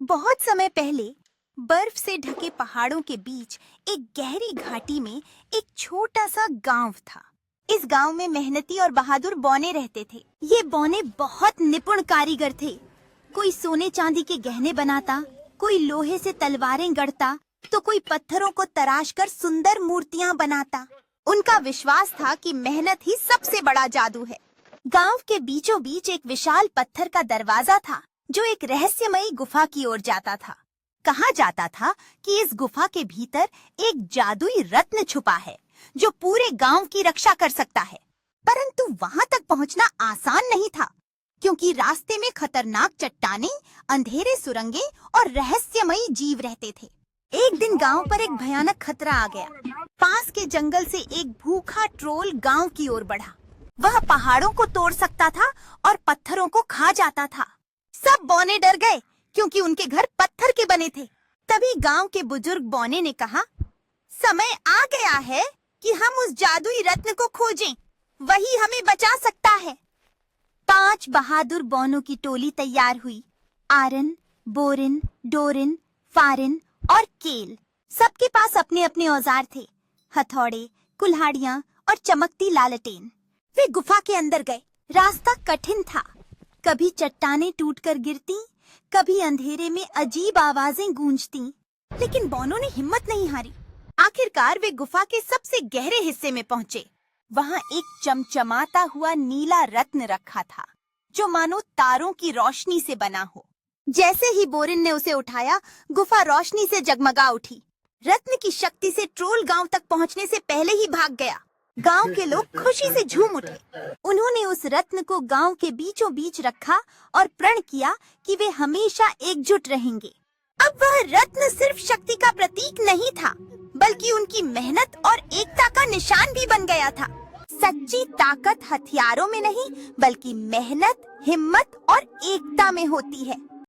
बहुत समय पहले बर्फ से ढके पहाड़ों के बीच एक गहरी घाटी में एक छोटा सा गांव था। इस गांव में मेहनती और बहादुर बौने रहते थे। ये बौने बहुत निपुण कारीगर थे। कोई सोने चांदी के गहने बनाता, कोई लोहे से तलवारें गढ़ता, तो कोई पत्थरों को तराश कर सुंदर मूर्तियां बनाता। उनका विश्वास था कि मेहनत ही सबसे बड़ा जादू है। गांव के बीचों बीच एक विशाल पत्थर का दरवाजा था जो एक रहस्यमयी गुफा की ओर जाता था। कहा जाता था कि इस गुफा के भीतर एक जादुई रत्न छुपा है जो पूरे गांव की रक्षा कर सकता है। परंतु वहां तक पहुंचना आसान नहीं था, क्योंकि रास्ते में खतरनाक चट्टानें, अंधेरे सुरंगें और रहस्यमयी जीव रहते थे। एक दिन गांव पर एक भयानक खतरा आ गया। पास के जंगल से एक भूखा ट्रोल गांव की ओर बढ़ा। वह पहाड़ों को तोड़ सकता था और पत्थरों को खा जाता था। सब बौने डर गए क्योंकि उनके घर पत्थर के बने थे। तभी गांव के बुजुर्ग बौने ने कहा, समय आ गया है कि हम उस जादुई रत्न को खोजें। वही हमें बचा सकता है। 5 बहादुर बौनों की टोली तैयार हुई। आरन, बोरिन, डोरिन, फारिन और केल, सबके पास अपने अपने औजार थे। हथौड़े, कुल्हाड़ियां और चमकती लालटेन। वे गुफा के अंदर गए। रास्ता कठिन था। कभी चट्टानें टूटकर गिरती, कभी अंधेरे में अजीब आवाजें गूंजती, लेकिन बौनों ने हिम्मत नहीं हारी। आखिरकार वे गुफा के सबसे गहरे हिस्से में पहुंचे। वहां एक चमचमाता हुआ नीला रत्न रखा था जो मानो तारों की रोशनी से बना हो। जैसे ही बोरिन ने उसे उठाया, गुफा रोशनी से जगमगा उठी। रत्न की शक्ति से ट्रोल गांव तक पहुंचने से पहले ही भाग गया। गांव के लोग खुशी से झूम उठे। उन्होंने उस रत्न को गांव के बीचों बीच रखा और प्रण किया कि वे हमेशा एकजुट रहेंगे। अब वह रत्न सिर्फ शक्ति का प्रतीक नहीं था, बल्कि उनकी मेहनत और एकता का निशान भी बन गया था। सच्ची ताकत हथियारों में नहीं, बल्कि मेहनत, हिम्मत और एकता में होती है।